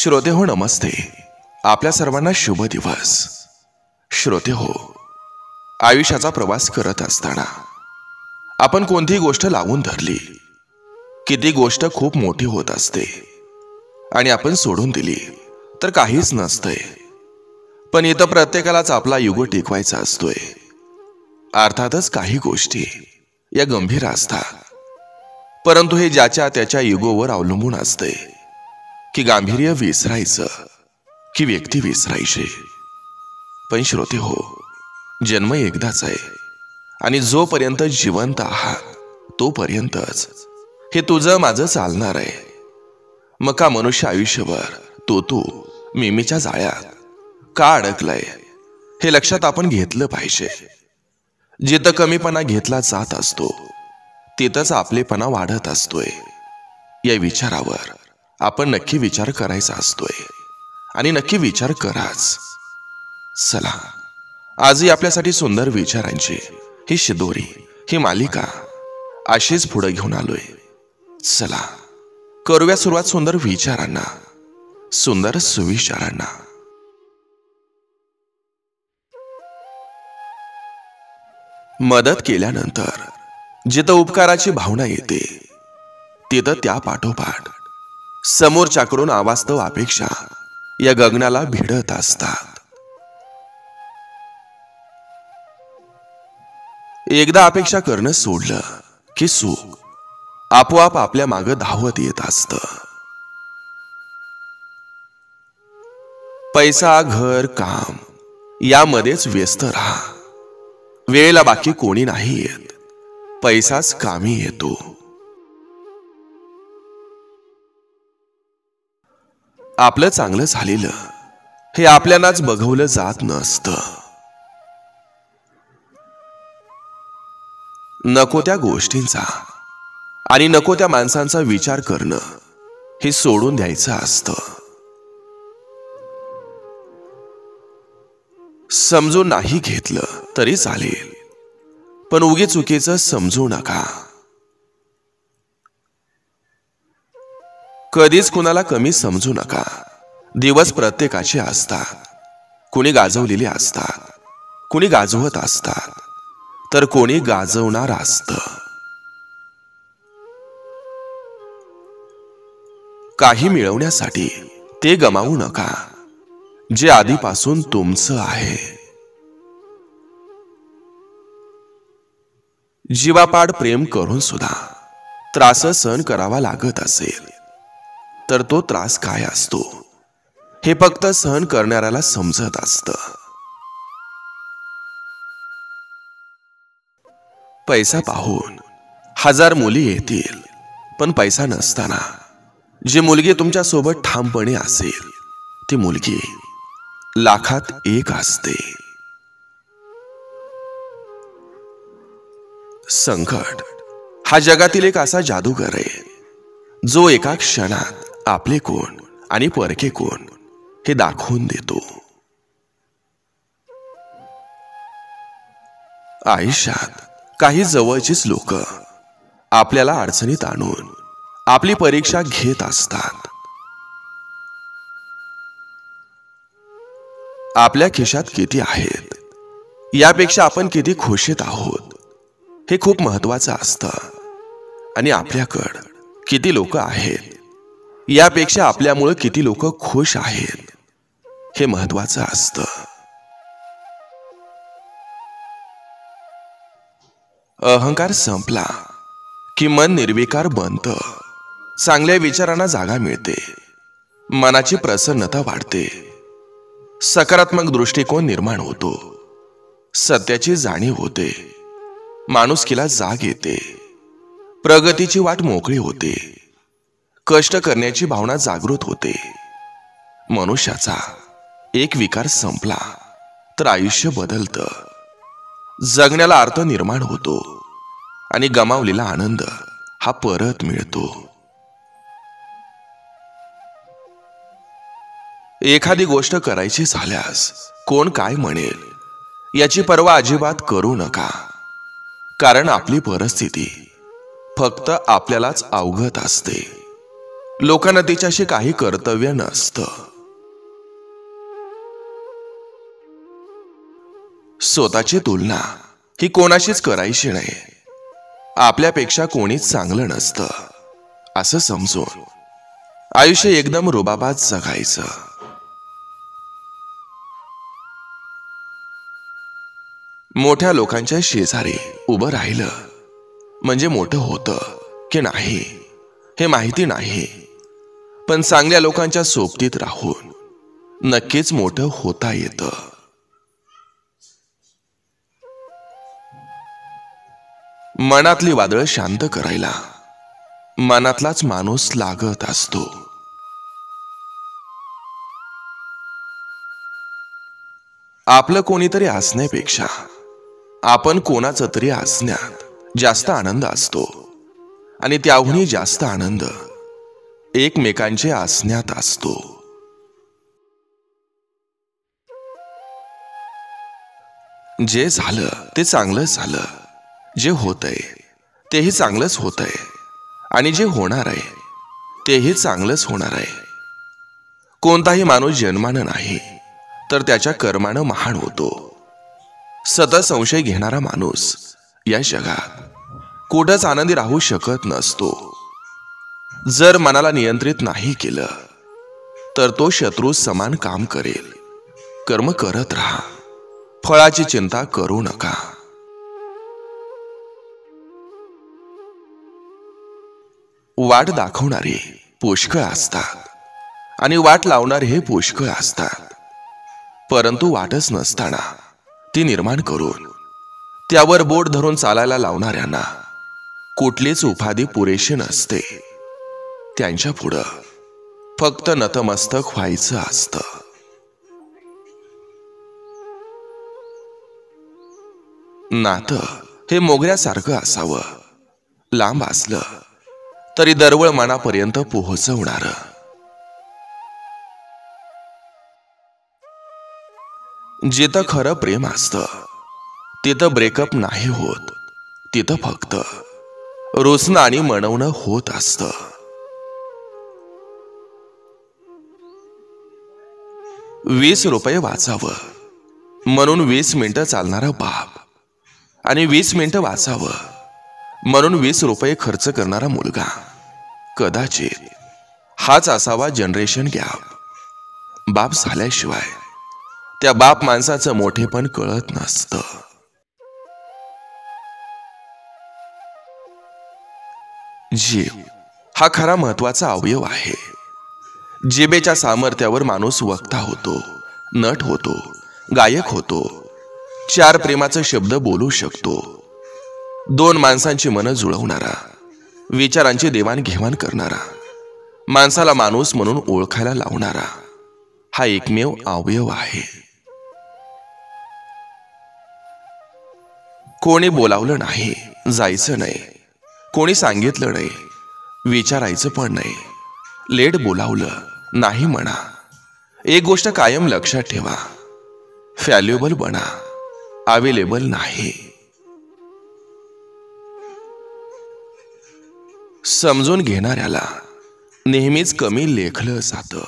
श्रोते हो, नमस्ते. आपल्या सर्वांना शुभ दिवस. श्रोते हो, आयुष्याचा प्रवास करत असताना आपण कोणतीही गोष्ट लावून धरली की ती गोष्ट खूप मोठी होत असते आणि आपण सोडून दिली तर काहीच नसतंय. पण इथं प्रत्येकालाच आपला युगो टिकवायचा असतोय. अर्थातच काही गोष्टी या गंभीर असतात, परंतु हे ज्याच्या त्याच्या युगोवर अवलंबून असते की गांभीर्य विसरायचं की व्यक्ती विसरायची. पण श्रोते हो, जन्म एकदाच आहे आणि जोपर्यंत जिवंत आहात तोपर्यंतच हे तुझं माझं चालणार आहे. मग का मनुष्य आयुष्यभर तू मिमीच्या जाळ्यात का अडकलाय हे लक्षात आपण घेतलं पाहिजे. जिथं कमीपणा घेतला जात असतो तिथंच आपलेपणा वाढत असतोय. या विचारावर आपण नक्की विचार करायचा असतोय आणि नक्की विचार कराच. चला, आजही आपल्यासाठी सुंदर विचारांची ही शिदोरी, ही मालिका अशीच पुढे घेऊन आलोय. चला करूया सुरुवात सुंदर विचारांना, सुंदर सुविचारांना. मदत केल्यानंतर जिथं उपकाराची भावना येते तिथं त्या पाठोपाठ समोरच्याकडून अवास्तव अपेक्षा या गगनाला भिडत असतात. एकदा अपेक्षा करणं सोडलं की सुख आपोआप आपल्या मागे धावत येत असतं. पैसा, घर, काम यामध्येच व्यस्त राहा. वेळेला बाकी कोणी नाही येत, पैसाच कामी येतो. आपलं चांगलं झालेलं हे आपल्यालाच बघवलं जात नसतं. नको त्या गोष्टींचा आणि नको त्या माणसांचा विचार करणं हे सोडून द्यायचं असतं. समजून नाही घेतलं तरी चालेल, पण उगी चुकीचं समजू नका. कधीच कुणाला कमी समजू नका. दिवस प्रत्येकाचे असतात. कुणी गाजवलेले असतात, कुणी गाजवत असतात, तर कोणी गाजवणार असतं. काही मिळवण्यासाठी ते गमावू नका जे आधीपासून तुमचं आहे. जीवापाड प्रेम करून सुद्धा त्रास सहन करावा लागत असेल तर तो त्रास काय असतो हे फक्त सहन करणाऱ्याला समजत असतं. पैसा पाहून हजार मुली येतील, पण पैसा नसताना जी मुलगी तुमच्या सोबत ठामपणे असेल ती मुलगी लाखात एक असते. संकट हा जगातील एक असा जादूगर आहे जो एका क्षणात आपले कोण आणि परके कोण हे दाखवून देतो. आयुष्यात काही जवळचीच लोक आपल्याला अडचणीत आणून आपली परीक्षा घेत असतात. आपल्या खिशात किती आहेत यापेक्षा आपण किती खुशीत आहोत हे खूप महत्वाचं असतं. आणि आपल्याकडं किती लोक आहेत यापेक्षा आपल्यामुळे किती लोक खुश आहेत हे महत्वाचं असतं. अहंकार संपला की मन निर्विकार बनतं. चांगल्या विचारांना जागा मिळते, मनाची प्रसन्नता वाढते, सकारात्मक दृष्टिकोन निर्माण होतो, सत्याची जाणीव होते, माणुसकीला जाग येते, प्रगतीची वाट मोकळी होते, कष्ट करण्याची भावना जागृत होते. मनुष्याचा एक विकार संपला तर आयुष्य बदलतं. जगण्याला अर्थ निर्माण होतो आणि गमावलेला आनंद हा परत मिळतो. एखादी गोष्ट करायची झाल्यास कोण काय म्हणेल याची पर्वा अजिबात करू नका, कारण आपली परिस्थिती फक्त आपल्यालाच अवगत असते. लोकांना तिच्याशी काही कर्तव्य नसतं. स्वतःची तुलना ही कोणाशीच करायची नाही. आपल्यापेक्षा कोणीच चांगलं नसतं असं समजून आयुष्य एकदम रुबाबात जगायचं. मोठ्या लोकांच्या शेजारी उभं राहिलं म्हणजे मोठं होतं की नाही हे माहिती नाही, पण चांगल्या लोकांच्या सोबतीत राहून नक्कीच मोठं होता येतं. मनातली वादळ शांत करायला मनातलाच माणूस लागत असतो. आपलं कोणीतरी असण्यापेक्षा आपण कोणाचं तरी असण्यात जास्त आनंद असतो, आणि त्याहूनही जास्त आनंद एकमेकांचे असण्यात असतो. जे झालं ते चांगलंच झालं, जे होतंय तेही चांगलंच होतंय, आणि जे होणार आहे तेही चांगलंच होणार आहे. कोणताही माणूस जन्मानं नाही तर त्याच्या कर्मानं महान होतो. सतत संशय घेणारा माणूस या जगात कुठंच आनंदी राहू शकत नसतो. जर मनाला नियंत्रित नाही केलं तर तो शत्रू समान काम करेल. कर्म करत राहा, फळाची चिंता करू नका. वाट दाखवणारे पुष्कळ असतात आणि वाट लावणारे हे पुष्कळ असतात, परंतु वाटच नसताना ती निर्माण करून त्यावर बोट धरून चालायला लावणाऱ्यांना कुठलीच उपाधी पुरेशी नसते. त्यांच्या पुढं फक्त नतमस्तक व्हायचं असतं. नातं हे मोगऱ्यासारखं असावं, लांब असलं तरी दरवळ मनापर्यंत पोहोचवणार. जिथं खरं प्रेम असतं तिथं ब्रेकअप नाही होत, तिथं फक्त रुसणं आणि मनवणं होत असतं. 20 रुपये वाचावं म्हणून 20 मिनिटं चालणारा बाप आणि 20 मिनिटं वाचावं म्हणून 20 रुपये खर्च करणारा मुलगा, कदाचित हाच असावा जनरेशन गॅप. बाप झाल्याशिवाय त्या बाप माणसाचं मोठेपण कळत नसतं. जीभ हा खरा महत्वाचा अवयव आहे. जिभेच्या सामर्थ्यावर माणूस वक्ता होतो, नट होतो, गायक होतो, 4 प्रेमाचे शब्द बोलू शकतो, 2 माणसांची मनं जुळवणारा, विचारांची देवाणघेवाण करणारा, माणसाला माणूस म्हणून ओळखायला लावणारा हा एकमेव अवयव आहे. कोणी बोलावलं नाही, जायचं नाही, कोणी सांगितलं नाही, विचारायचं पण नाही, लेट बोलावलं नाही म्हणा. एक गोष्ट कायम लक्षात ठेवा, व्हॅल्युएबल बना, अवेलेबल नाही. समजून घेणाऱ्याला नेहमीच कमी लेखलं जातं.